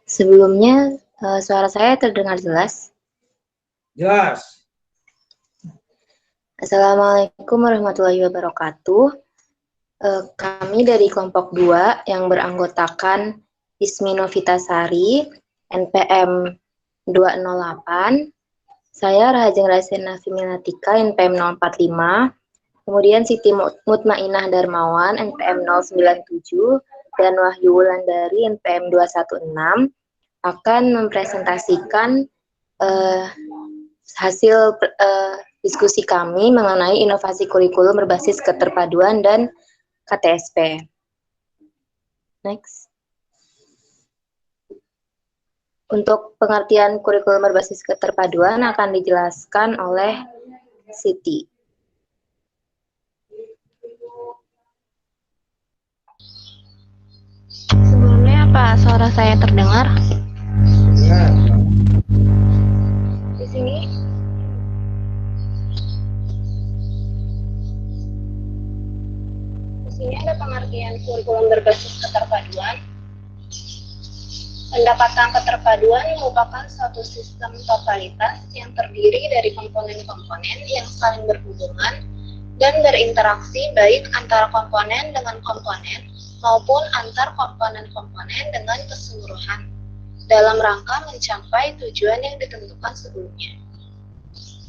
Sebelumnya, suara saya terdengar jelas? Jelas. Assalamualaikum warahmatullahi wabarakatuh. Kami dari kelompok 2 yang beranggotakan Ismi Novitasari, NPM 208, saya Rahajeng Raisena Fimilatika, NPM 045, kemudian Siti Mutmainah Darmawan, NPM 097, dan Wahyu Wulandari, NPM 216, akan mempresentasikan hasil diskusi kami mengenai inovasi kurikulum berbasis keterpaduan dan KTSP. Next. Untuk pengertian kurikulum berbasis keterpaduan akan dijelaskan oleh Siti. Sebelumnya apa suara saya terdengar? Dengar. Di sini ada pengertian kurikulum berbasis keterpaduan. Pendekatan keterpaduan merupakan suatu sistem totalitas yang terdiri dari komponen-komponen yang saling berhubungan dan berinteraksi baik antara komponen dengan komponen maupun antar komponen-komponen dengan keseluruhan dalam rangka mencapai tujuan yang ditentukan sebelumnya.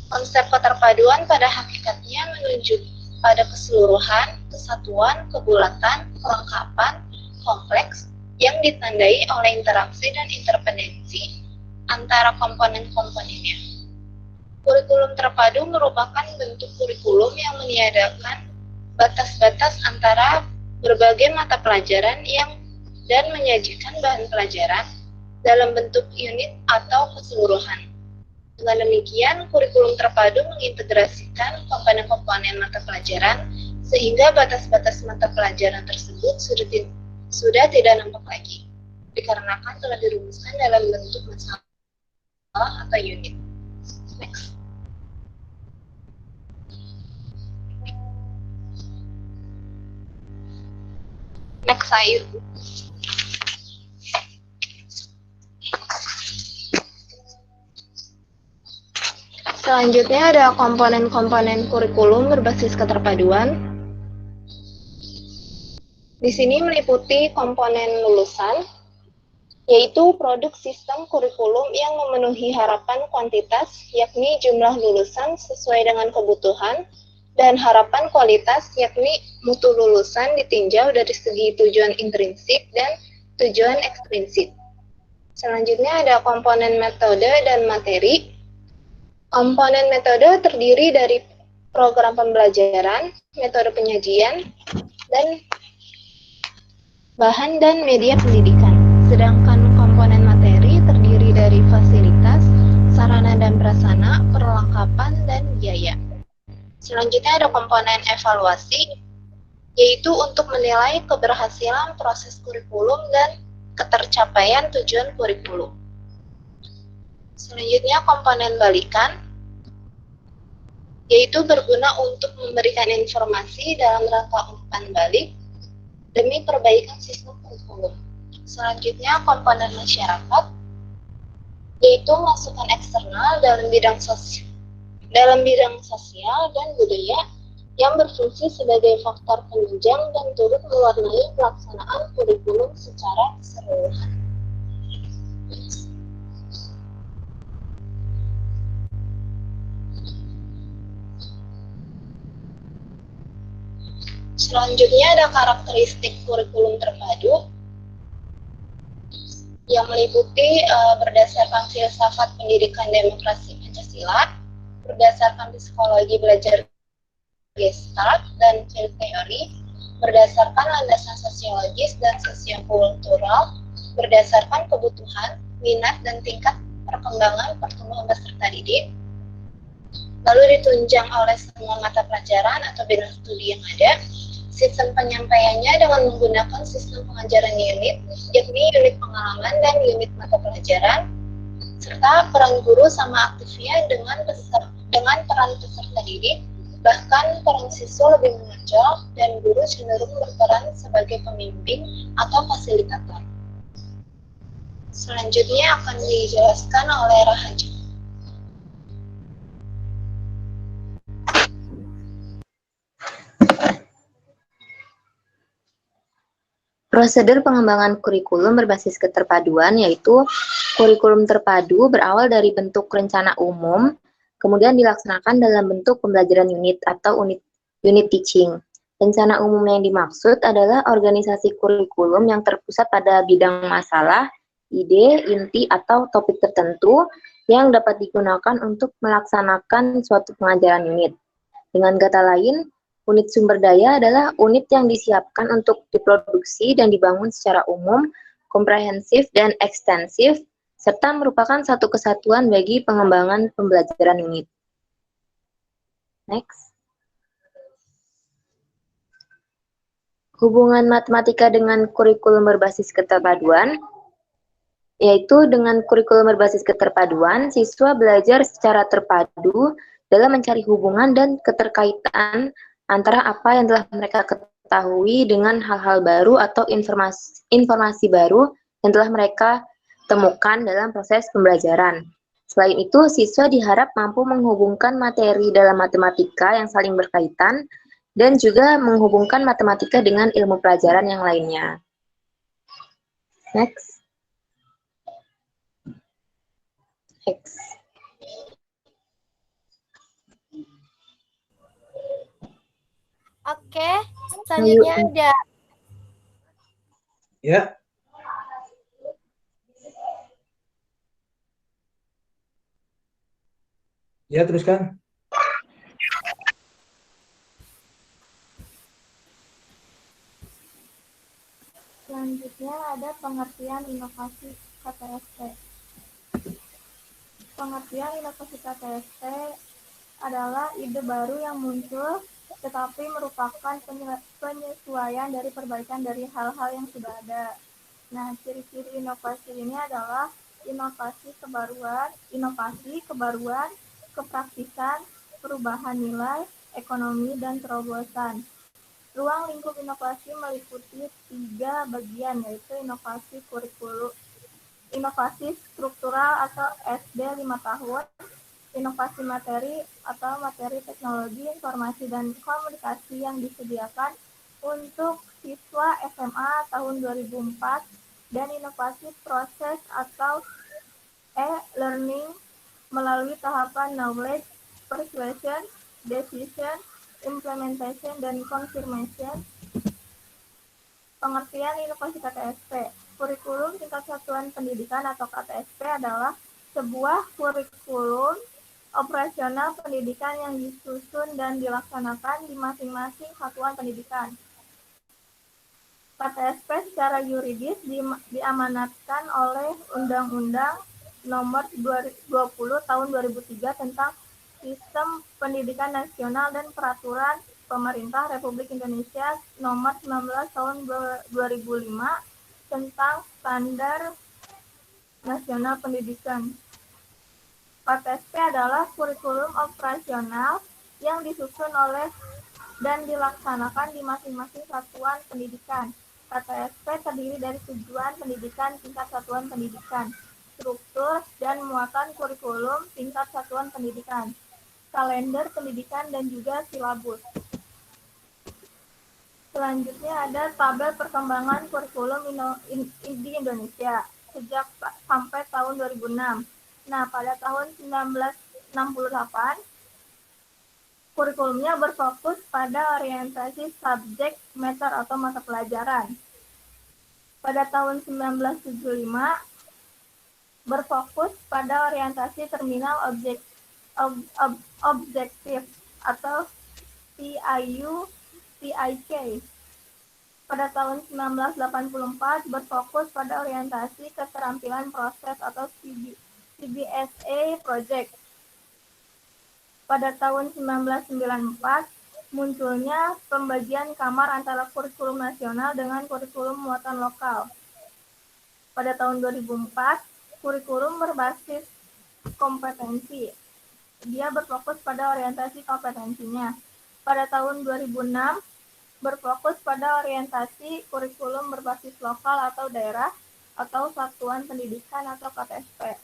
Konsep keterpaduan pada hakikatnya menunjuk pada keseluruhan, kesatuan, kebulatan, kelengkapan, kompleks yang ditandai oleh interaksi dan interdependensi antara komponen-komponennya. Kurikulum terpadu merupakan bentuk kurikulum yang meniadakan batas-batas antara berbagai mata pelajaran dan menyajikan bahan pelajaran dalam bentuk unit atau keseluruhan. Dengan demikian, kurikulum terpadu mengintegrasikan komponen-komponen mata pelajaran sehingga batas-batas mata pelajaran tersebut sudah tidak nampak lagi, dikarenakan telah dirumuskan dalam bentuk masalah atau unit. Next. Next, ayo. Selanjutnya ada komponen-komponen kurikulum berbasis keterpaduan. Di sini meliputi komponen lulusan, yaitu produk sistem kurikulum yang memenuhi harapan kuantitas, yakni jumlah lulusan sesuai dengan kebutuhan, dan harapan kualitas, yakni mutu lulusan ditinjau dari segi tujuan intrinsik dan tujuan ekstrinsik. Selanjutnya ada komponen metode dan materi. Komponen metode terdiri dari program pembelajaran, metode penyajian, dan bahan dan media pendidikan. Sedangkan komponen materi terdiri dari fasilitas, sarana dan prasarana, perlengkapan, dan biaya. Selanjutnya ada komponen evaluasi, yaitu untuk menilai keberhasilan proses kurikulum dan ketercapaian tujuan kurikulum. Selanjutnya komponen balikan, yaitu berguna untuk memberikan informasi dalam rangka umpan balik demi perbaikan sistem kurikulum. Selanjutnya komponen masyarakat, yaitu masukan eksternal dalam bidang sosial dan budaya yang berfungsi sebagai faktor penunjang dan turut mewarnai pelaksanaan kurikulum secara keseluruhan. Selanjutnya ada karakteristik kurikulum terpadu yang meliputi berdasarkan filsafat pendidikan demokrasi Pancasila, berdasarkan psikologi belajar Gestalt dan field theory, berdasarkan landasan sosiologis dan sosiokultural, berdasarkan kebutuhan, minat, dan tingkat perkembangan pertumbuhan peserta didik, lalu ditunjang oleh semua mata pelajaran atau bidang studi yang ada. Sistem penyampaiannya dengan menggunakan sistem pengajaran unit, yakni unit pengalaman dan unit mata pelajaran, serta peran guru sama aktifnya dengan peran peserta didik, bahkan peran siswa lebih menonjol dan guru cenderung berperan sebagai pembimbing atau fasilitator. Selanjutnya akan dijelaskan oleh Rahayu. Prosedur pengembangan kurikulum berbasis keterpaduan yaitu kurikulum terpadu berawal dari bentuk rencana umum, kemudian dilaksanakan dalam bentuk pembelajaran unit atau unit teaching. Rencana umum yang dimaksud adalah organisasi kurikulum yang terpusat pada bidang masalah, ide, inti, atau topik tertentu yang dapat digunakan untuk melaksanakan suatu pengajaran unit. Dengan kata lain, unit sumber daya adalah unit yang disiapkan untuk diproduksi dan dibangun secara umum, komprehensif, dan ekstensif, serta merupakan satu kesatuan bagi pengembangan pembelajaran unit. Next. Hubungan matematika dengan kurikulum berbasis keterpaduan, yaitu dengan kurikulum berbasis keterpaduan, siswa belajar secara terpadu dalam mencari hubungan dan keterkaitan antara apa yang telah mereka ketahui dengan hal-hal baru atau informasi baru yang telah mereka temukan dalam proses pembelajaran. Selain itu, siswa diharap mampu menghubungkan materi dalam matematika yang saling berkaitan dan juga menghubungkan matematika dengan ilmu pelajaran yang lainnya. Next. Oke, selanjutnya ada. Ya. Ya, teruskan. Selanjutnya ada pengertian inovasi KTSP. Pengertian inovasi KTSP adalah ide baru yang muncul tetapi merupakan penyesuaian dari perbaikan dari hal-hal yang sudah ada. Nah, ciri-ciri inovasi ini adalah inovasi, kebaruan, kepraktisan, perubahan nilai, ekonomi, dan terobosan. Ruang lingkup inovasi meliputi 3 bagian, yaitu inovasi kurikulum, inovasi struktural atau SD 5 tahun, inovasi materi atau materi teknologi, informasi, dan komunikasi yang disediakan untuk siswa SMA tahun 2004, dan inovasi proses atau e-learning melalui tahapan knowledge, persuasion, decision, implementation, dan confirmation. Pengertian inovasi KTSP. Kurikulum tingkat satuan pendidikan atau KTSP adalah sebuah kurikulum operasional pendidikan yang disusun dan dilaksanakan di masing-masing satuan pendidikan. KTSP secara yuridis diamanatkan oleh Undang-Undang Nomor 20 Tahun 2003 tentang Sistem Pendidikan Nasional dan Peraturan Pemerintah Republik Indonesia Nomor 19 Tahun 2005 tentang Standar Nasional Pendidikan. KTSP adalah kurikulum operasional yang disusun oleh dan dilaksanakan di masing-masing satuan pendidikan. KTSP terdiri dari tujuan pendidikan tingkat satuan pendidikan, struktur dan muatan kurikulum tingkat satuan pendidikan, kalender pendidikan, dan juga silabus. Selanjutnya ada tabel perkembangan kurikulum di Indonesia sejak sampai tahun 2006. Nah, pada tahun 1968, kurikulumnya berfokus pada orientasi subjek matter atau mata pelajaran. Pada tahun 1975, berfokus pada orientasi terminal objektif atau TIK. Pada tahun 1984 berfokus pada orientasi keterampilan proses atau CBSA project. Pada tahun 1994 munculnya pembagian kamar antara kurikulum nasional dengan kurikulum muatan lokal. Pada tahun 2004 kurikulum berbasis kompetensi. Dia berfokus pada orientasi kompetensinya. Pada tahun 2006 berfokus pada orientasi kurikulum berbasis lokal atau daerah. atau satuan pendidikan atau KTSP.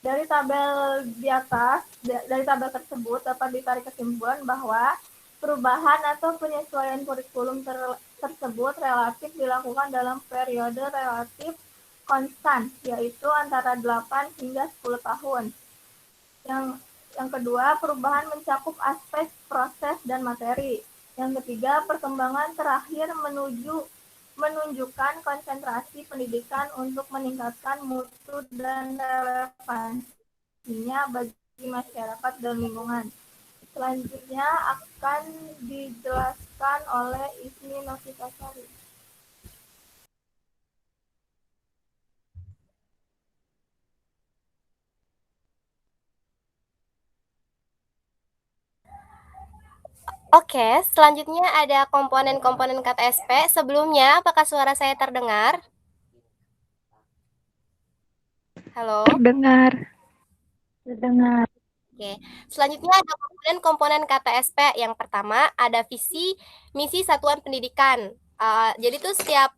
Dari tabel di atas, dari tabel tersebut dapat ditarik kesimpulan bahwa perubahan atau penyesuaian kurikulum tersebut relatif dilakukan dalam periode relatif konstan, yaitu antara 8 hingga 10 tahun. Yang kedua, perubahan mencakup aspek proses dan materi. Yang ketiga, perkembangan terakhir menunjukkan konsentrasi pendidikan untuk meningkatkan mutu dan relevansinya bagi masyarakat dan lingkungan. Selanjutnya akan dijelaskan oleh Ismi Novitasari. Oke, selanjutnya ada komponen-komponen KTSP. Sebelumnya, apakah suara saya terdengar? Halo? Terdengar. Terdengar. Oke, selanjutnya ada komponen-komponen KTSP. Yang pertama ada visi, misi satuan pendidikan. Jadi tuh setiap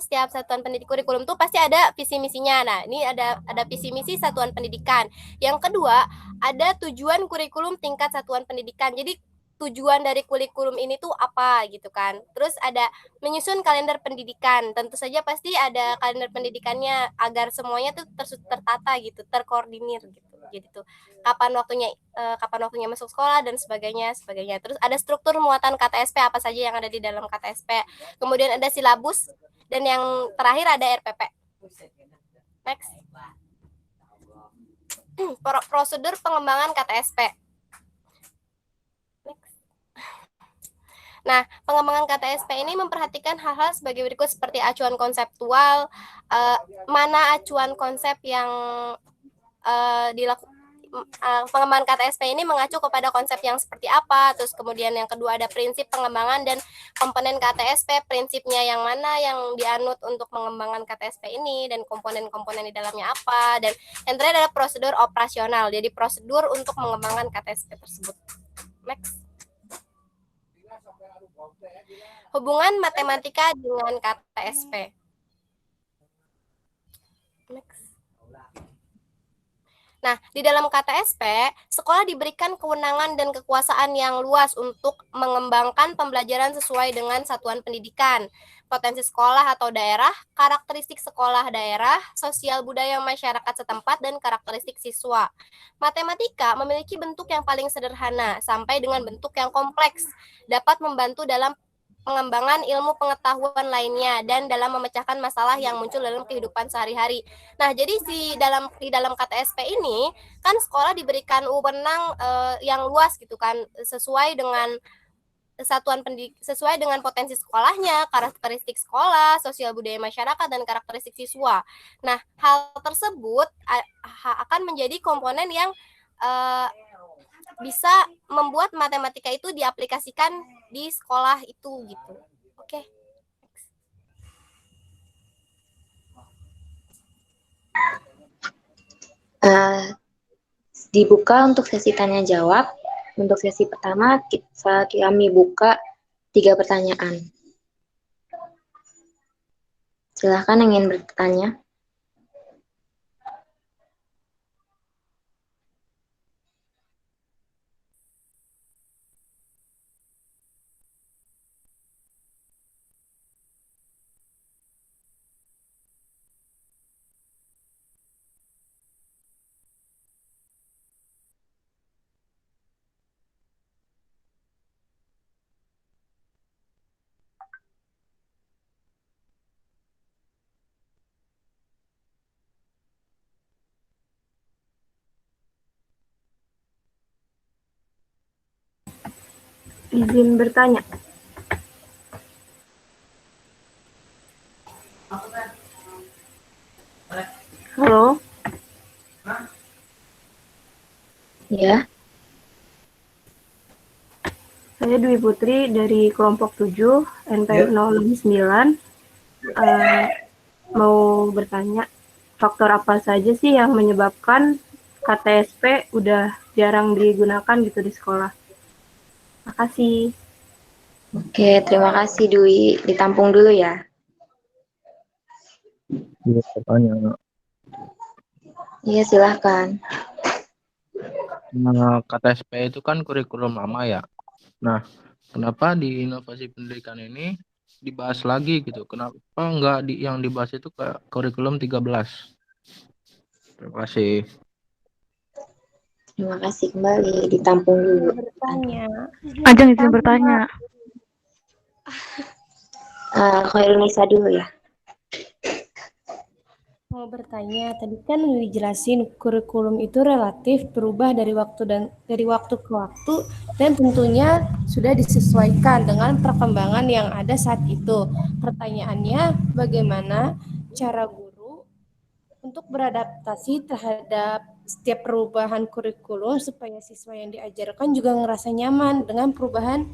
setiap satuan pendidik kurikulum tuh pasti ada visi misinya. Nah, ini ada visi misi satuan pendidikan. Yang kedua, ada tujuan kurikulum tingkat satuan pendidikan. Jadi tujuan dari kurikulum ini tuh apa gitu kan. Terus ada menyusun kalender pendidikan. Tentu saja pasti ada kalender pendidikannya agar semuanya tuh tertata gitu, terkoordinir gitu. Jadi tuh kapan waktunya masuk sekolah dan sebagainya. Terus ada struktur muatan KTSP apa saja yang ada di dalam KTSP. Kemudian ada silabus dan yang terakhir ada RPP. Next. Prosedur pengembangan KTSP. Nah, pengembangan KTSP ini memperhatikan hal-hal sebagai berikut seperti acuan konseptual, mana acuan konsep yang dilakukan. Pengembangan KTSP ini mengacu kepada konsep yang seperti apa, terus kemudian yang kedua ada prinsip pengembangan dan komponen KTSP, prinsipnya yang mana yang dianut untuk mengembangkan KTSP ini, dan komponen-komponen di dalamnya apa, dan yang terakhir adalah prosedur operasional, jadi prosedur untuk mengembangkan KTSP tersebut. Next. Hubungan matematika dengan KTSP. Next. Nah, di dalam KTSP, sekolah diberikan kewenangan dan kekuasaan yang luas untuk mengembangkan pembelajaran sesuai dengan satuan pendidikan, potensi sekolah atau daerah, karakteristik sekolah daerah, sosial budaya masyarakat setempat, dan karakteristik siswa. Matematika memiliki bentuk yang paling sederhana sampai dengan bentuk yang kompleks, dapat membantu dalam pengembangan ilmu pengetahuan lainnya dan dalam memecahkan masalah yang muncul dalam kehidupan sehari-hari. Nah, jadi di dalam KTSP ini kan sekolah diberikan wewenang yang luas gitu kan, sesuai dengan sesuai dengan potensi sekolahnya, karakteristik sekolah, sosial budaya masyarakat, dan karakteristik siswa. Nah, hal tersebut akan menjadi komponen yang bisa membuat matematika itu diaplikasikan di sekolah itu gitu. Oke. Dibuka untuk sesi tanya jawab. Untuk sesi pertama kami buka 3 pertanyaan. Silakan yang ingin bertanya. Izin bertanya. Halo? Ya. Saya Dwi Putri dari kelompok 7, NPM 09. Mau bertanya, faktor apa saja sih yang menyebabkan KTSP udah jarang digunakan gitu di sekolah? Makasih. Oke, terima kasih Dwi. Ditampung dulu ya. Iya, bertanya. Iya, silahkan. Nah, KTSP itu kan kurikulum lama ya. Nah, kenapa di inovasi pendidikan ini dibahas lagi gitu? Kenapa enggak yang dibahas itu ke kurikulum 13? Terima kasih. Terima kasih, kembali ditampung dulu. Bertanya. Ajeng izin bertanya. Khairul Nisa dulu ya. Mau bertanya, tadi kan dijelasin kurikulum itu relatif berubah dari waktu ke waktu dan tentunya sudah disesuaikan dengan perkembangan yang ada saat itu. Pertanyaannya, bagaimana cara guru untuk beradaptasi terhadap setiap perubahan kurikulum supaya siswa yang diajarkan juga ngerasa nyaman dengan perubahan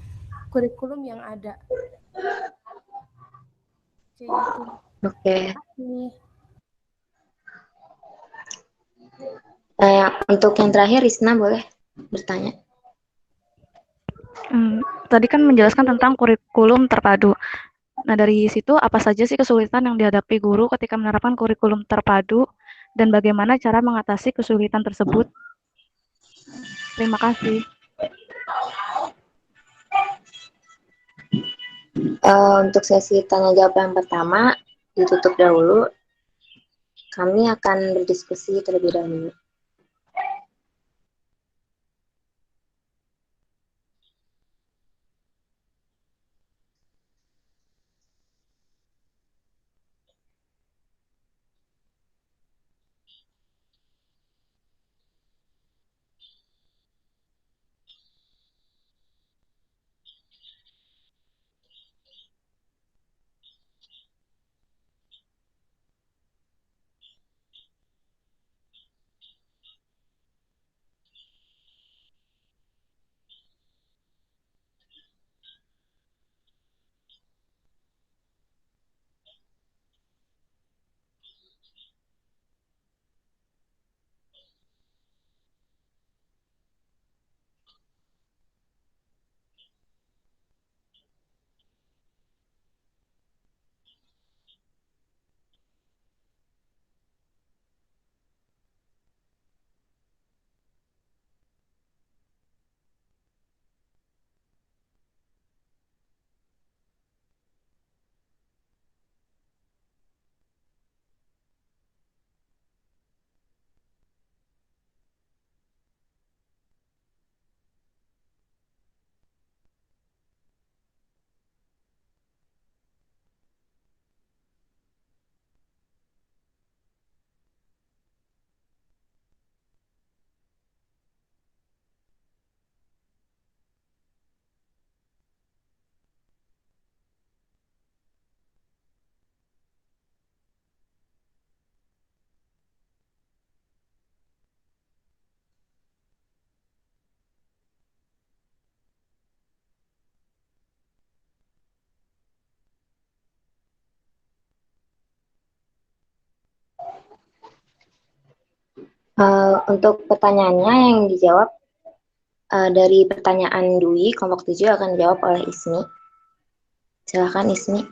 kurikulum yang ada. Kayak gitu. Oke. Nih. Untuk yang terakhir, Risna boleh bertanya. Tadi kan menjelaskan tentang kurikulum terpadu. Nah, dari situ apa saja sih kesulitan yang dihadapi guru ketika menerapkan kurikulum terpadu dan bagaimana cara mengatasi kesulitan tersebut? Terima kasih. Untuk sesi tanya jawab yang pertama ditutup dahulu. Kami akan berdiskusi terlebih dahulu. Untuk pertanyaannya yang dijawab dari pertanyaan Dwi, kelompok 7 akan dijawab oleh Ismi. Silakan Ismi.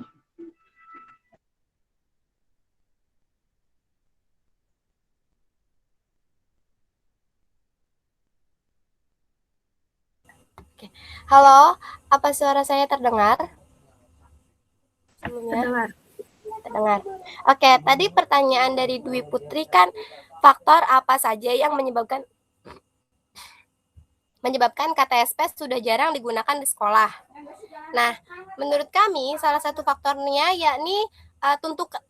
Halo, apa suara saya terdengar? Sebelumnya? Terdengar. Oke, tadi pertanyaan dari Dwi Putri kan faktor apa saja yang menyebabkan KTSP sudah jarang digunakan di sekolah. Nah, menurut kami salah satu faktornya yakni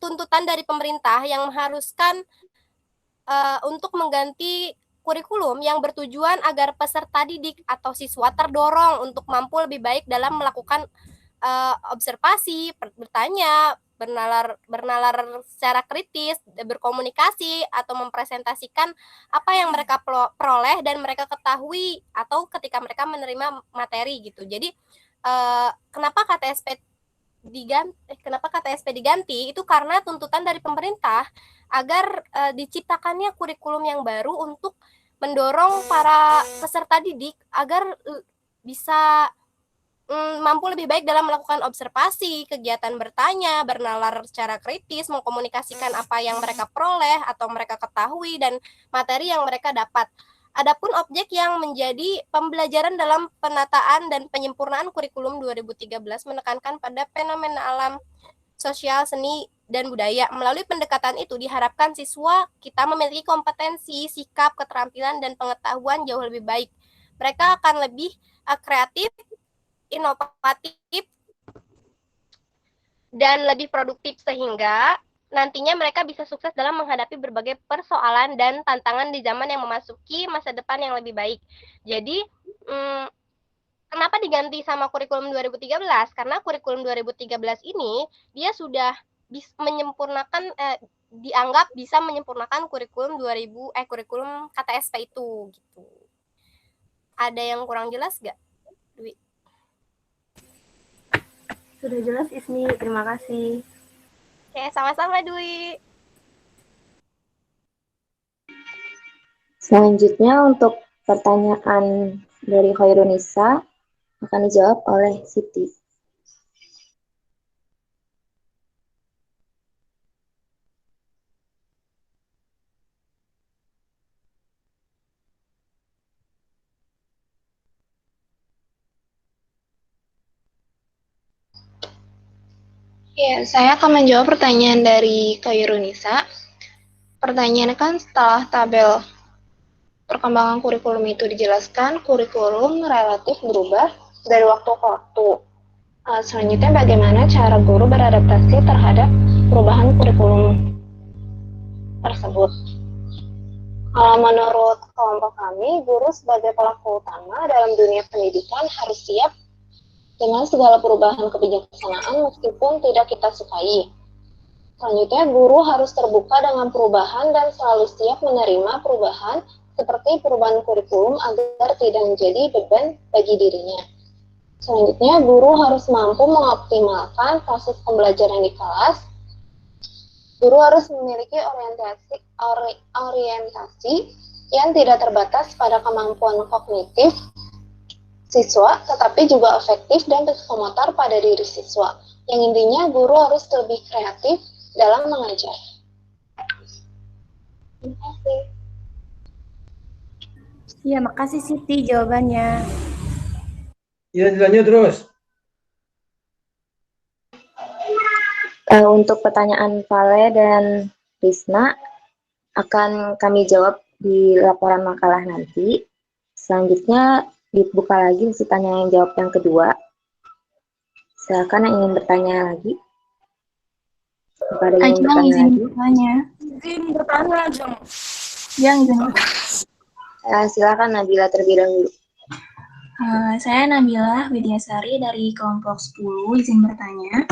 tuntutan dari pemerintah yang mengharuskan untuk mengganti kurikulum yang bertujuan agar peserta didik atau siswa terdorong untuk mampu lebih baik dalam melakukan observasi, bertanya, bernalar secara kritis, berkomunikasi, atau mempresentasikan apa yang mereka peroleh dan mereka ketahui atau ketika mereka menerima materi gitu. Jadi kenapa KTSP diganti itu karena tuntutan dari pemerintah agar diciptakannya kurikulum yang baru untuk mendorong para peserta didik agar bisa mampu lebih baik dalam melakukan observasi, kegiatan bertanya, bernalar secara kritis, mengkomunikasikan apa yang mereka peroleh atau mereka ketahui dan materi yang mereka dapat. Adapun objek yang menjadi pembelajaran dalam penataan dan penyempurnaan kurikulum 2013 menekankan pada fenomena alam, sosial, seni, dan budaya. Melalui pendekatan itu diharapkan siswa kita memiliki kompetensi, sikap, keterampilan, dan pengetahuan jauh lebih baik. Mereka akan lebih kreatif, inovatif, dan lebih produktif sehingga nantinya mereka bisa sukses dalam menghadapi berbagai persoalan dan tantangan di zaman yang memasuki masa depan yang lebih baik. Jadi, kenapa diganti sama kurikulum 2013? Karena kurikulum 2013 ini dia sudah menyempurnakan dianggap bisa menyempurnakan kurikulum kurikulum KTSP itu gitu. Ada yang kurang jelas nggak, Dwi? Sudah jelas, Ismi. Terima kasih. Oke, sama-sama, Dwi. Selanjutnya untuk pertanyaan dari Khairunisa akan dijawab oleh Siti. Ya, saya akan menjawab pertanyaan dari Khairunisa. Pertanyaannya kan setelah tabel perkembangan kurikulum itu dijelaskan, kurikulum relatif berubah dari waktu ke waktu. Selanjutnya bagaimana cara guru beradaptasi terhadap perubahan kurikulum tersebut. Kalau menurut kelompok kami, guru sebagai pelaku utama dalam dunia pendidikan harus siap dengan segala perubahan kebijaksanaan meskipun tidak kita sukai. Selanjutnya, guru harus terbuka dengan perubahan dan selalu siap menerima perubahan seperti perubahan kurikulum agar tidak menjadi beban bagi dirinya. Selanjutnya, guru harus mampu mengoptimalkan proses pembelajaran di kelas. Guru harus memiliki orientasi yang tidak terbatas pada kemampuan kognitif siswa, tetapi juga efektif dan psikomotor pada diri siswa. Yang intinya, guru harus lebih kreatif dalam mengajar. Terima kasih. Ya, makasih Siti jawabannya. Ya, lanjut terus. Untuk pertanyaan Vale dan Risna akan kami jawab di laporan makalah nanti. Selanjutnya dibuka lagi sesi tanya yang jawab yang kedua. Silakan yang ingin bertanya lagi. Kepada yang ingin bertanya lagi. Izin bertanya, Jeng. Yang izin. Silakan Nabila terlebih dahulu. Saya Nabila Widyasari dari kelompok 10, izin bertanya.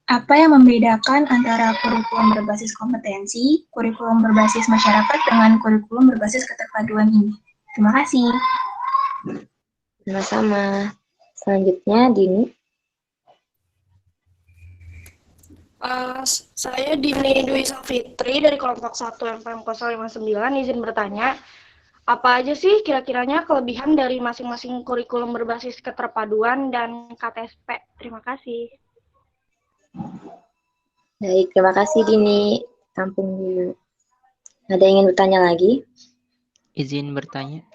Apa yang membedakan antara kurikulum berbasis kompetensi, kurikulum berbasis masyarakat, dengan kurikulum berbasis keterpaduan ini? Terima kasih. Sama-sama. Selanjutnya, Dini. Saya Dini Dwi Safitri dari kelompok 1 MPM 059, izin bertanya. Apa aja sih kira-kiranya kelebihan dari masing-masing kurikulum berbasis keterpaduan dan KTSP? Terima kasih. Baik, terima kasih Dini. Tampung dulu. Ada yang ingin bertanya lagi? Izin bertanya.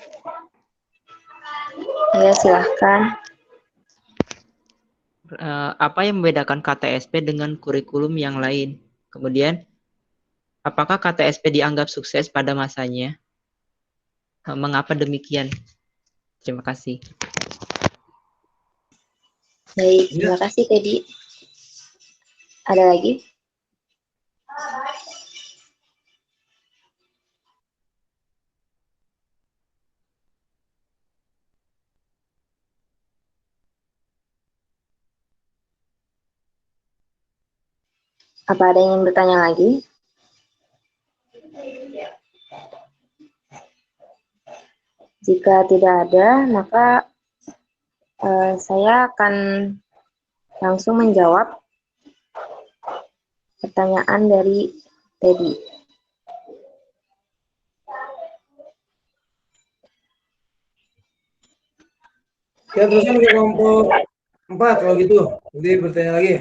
Ya, silahkan. Apa yang membedakan KTSP dengan kurikulum yang lain? Kemudian, apakah KTSP dianggap sukses pada masanya? Mengapa demikian? Terima kasih. Baik, terima kasih Teddy. Ada lagi? Apa ada yang ingin bertanya lagi? Jika tidak ada, maka saya akan langsung menjawab pertanyaan dari Teddy. Ya, teruskan ke kelompok 4 kalau gitu. Jadi bertanya lagi.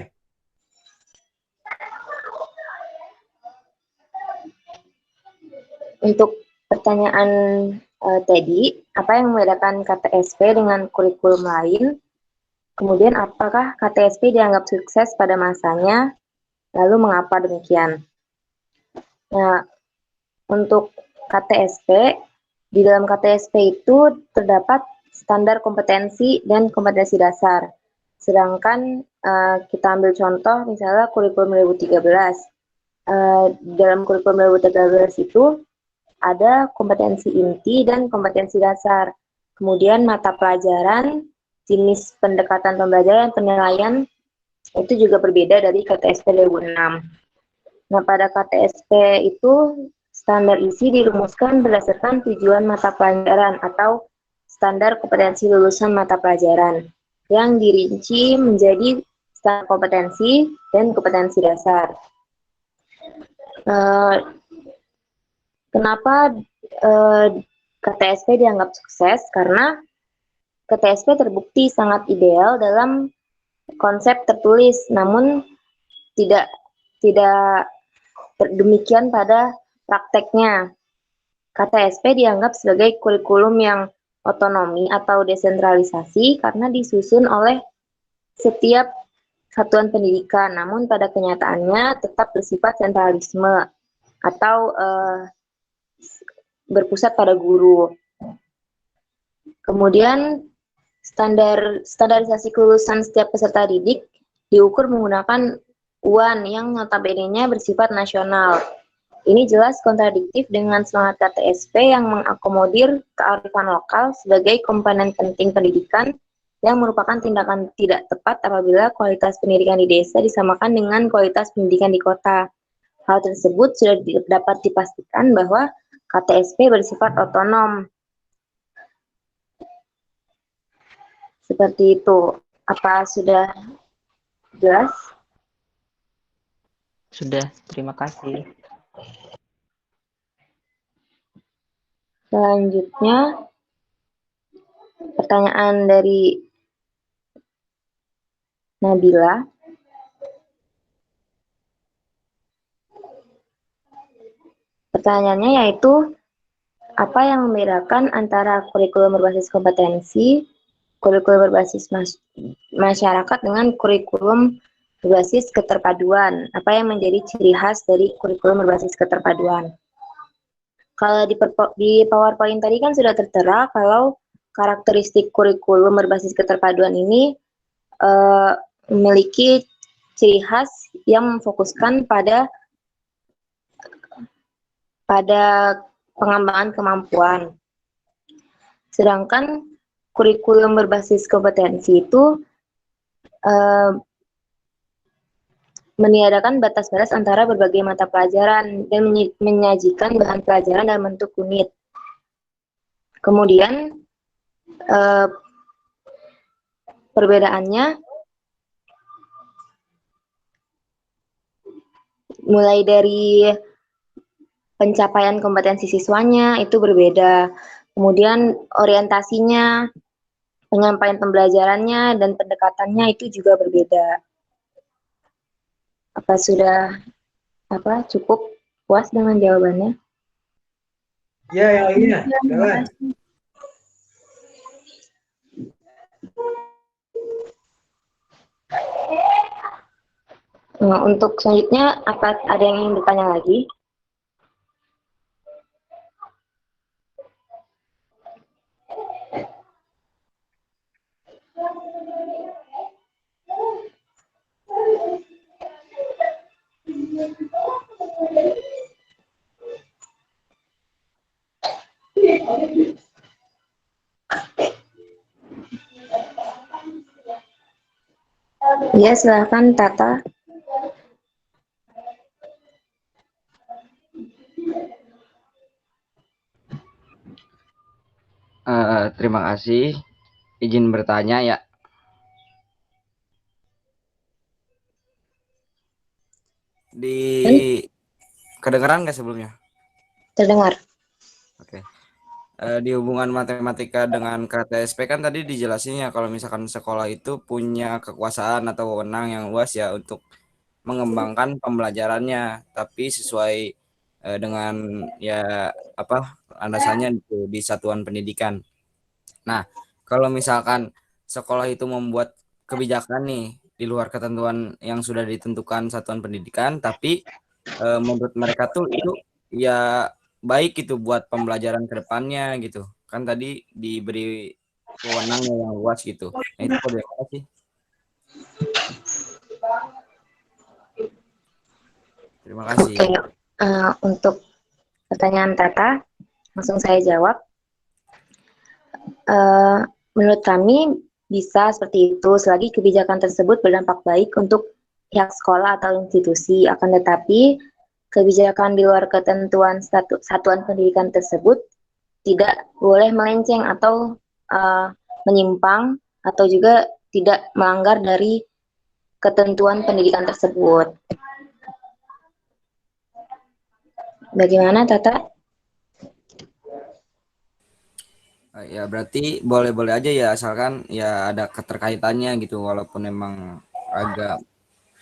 Untuk pertanyaan tadi, apa yang membedakan KTSP dengan kurikulum lain? Kemudian, apakah KTSP dianggap sukses pada masanya? Lalu, mengapa demikian? Nah, untuk KTSP, di dalam KTSP itu terdapat standar kompetensi dan kompetensi dasar. Sedangkan kita ambil contoh misalnya kurikulum 2013. Dalam kurikulum 2013 itu ada kompetensi inti dan kompetensi dasar. Kemudian mata pelajaran, jenis pendekatan pembelajaran, penilaian itu juga berbeda dari KTSP 2006. Nah, pada KTSP itu standar isi dirumuskan berdasarkan tujuan mata pelajaran atau standar kompetensi lulusan mata pelajaran yang dirinci menjadi standar kompetensi dan kompetensi dasar. Kenapa KTSP dianggap sukses? Karena KTSP terbukti sangat ideal dalam konsep tertulis, namun tidak demikian pada prakteknya. KTSP dianggap sebagai kurikulum yang otonomi atau desentralisasi karena disusun oleh setiap satuan pendidikan, namun pada kenyataannya tetap bersifat sentralisme atau berpusat pada guru. Kemudian standarisasi kelulusan setiap peserta didik diukur menggunakan UAN yang notabene-nya bersifat nasional. Ini jelas kontradiktif dengan semangat KTSP yang mengakomodir kearifan lokal sebagai komponen penting pendidikan yang merupakan tindakan tidak tepat apabila kualitas pendidikan di desa disamakan dengan kualitas pendidikan di kota. Hal tersebut sudah dapat dipastikan bahwa KTSP bersifat otonom. Seperti itu. Apa sudah jelas? Sudah, terima kasih. Selanjutnya, pertanyaan dari Nabila. Pertanyaannya yaitu, apa yang membedakan antara kurikulum berbasis kompetensi, kurikulum berbasis masyarakat dengan kurikulum berbasis keterpaduan? Apa yang menjadi ciri khas dari kurikulum berbasis keterpaduan? Kalau di PowerPoint tadi kan sudah tertera kalau karakteristik kurikulum berbasis keterpaduan ini memiliki ciri khas yang memfokuskan pada pengembangan kemampuan. Sedangkan kurikulum berbasis kompetensi itu meniadakan batas-batas antara berbagai mata pelajaran dan menyajikan bahan pelajaran dalam bentuk unit. Kemudian perbedaannya mulai dari pencapaian kompetensi siswanya itu berbeda, kemudian orientasinya, penyampaian pembelajarannya, dan pendekatannya itu juga berbeda. Apa sudah cukup puas dengan jawabannya? Ya, yang lainnya. Silakan. Nah, untuk selanjutnya, apa ada yang ingin bertanya lagi? Ya, silakan Tata. Terima kasih. Izin bertanya ya. Kedengeran nggak sebelumnya? Terdengar. Oke. di hubungan matematika dengan KTSP kan tadi dijelasin ya kalau misalkan sekolah itu punya kekuasaan atau wewenang yang luas ya untuk mengembangkan pembelajarannya, tapi sesuai dengan ya apa landasannya di satuan pendidikan. Nah, kalau misalkan sekolah itu membuat kebijakan nih di luar ketentuan yang sudah ditentukan satuan pendidikan, tapi menurut mereka tuh itu ya baik gitu buat pembelajaran ke depannya gitu. Kan tadi diberi wewenang yang luas gitu. Nah, itu bagaimana sih? Terima kasih. Oke, untuk pertanyaan Tata, langsung saya jawab. Menurut kami bisa seperti itu selagi kebijakan tersebut berdampak baik untuk pihak sekolah atau institusi. Akan tetapi kebijakan di luar ketentuan satuan pendidikan tersebut tidak boleh melenceng atau menyimpang atau juga tidak melanggar dari ketentuan pendidikan tersebut. Bagaimana, Tata? Ya berarti boleh-boleh aja ya asalkan ya ada keterkaitannya gitu walaupun emang agak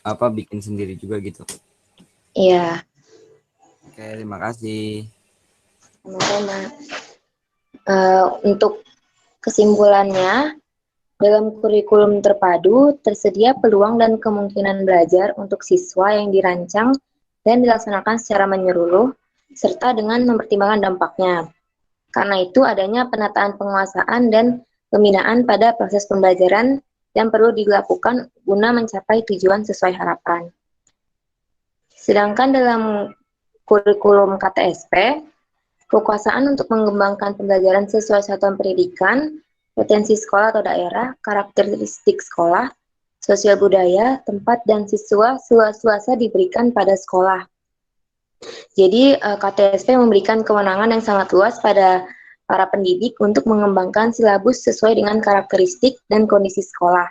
apa bikin sendiri juga gitu. Iya. Oke, terima kasih. Sama-sama. Untuk kesimpulannya, dalam kurikulum terpadu tersedia peluang dan kemungkinan belajar untuk siswa yang dirancang dan dilaksanakan secara menyeluruh serta dengan mempertimbangkan dampaknya. Karena itu adanya penataan penguasaan dan pembinaan pada proses pembelajaran yang perlu dilakukan guna mencapai tujuan sesuai harapan. Sedangkan dalam kurikulum KTSP, kekuasaan untuk mengembangkan pembelajaran sesuai satuan pendidikan, potensi sekolah atau daerah, karakteristik sekolah, sosial budaya, tempat dan siswa luas-luasnya diberikan pada sekolah. Jadi KTSP memberikan kewenangan yang sangat luas pada para pendidik untuk mengembangkan silabus sesuai dengan karakteristik dan kondisi sekolah,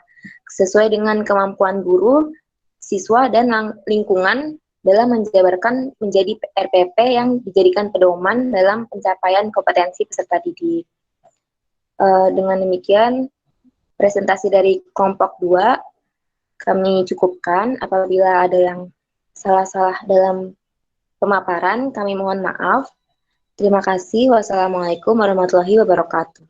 sesuai dengan kemampuan guru, siswa, dan lingkungan dalam menjabarkan menjadi RPP yang dijadikan pedoman dalam pencapaian kompetensi peserta didik. Dengan demikian, presentasi dari kelompok 2 kami cukupkan. Apabila ada yang salah-salah dalam pemaparan, kami mohon maaf. Terima kasih. Wassalamualaikum warahmatullahi wabarakatuh.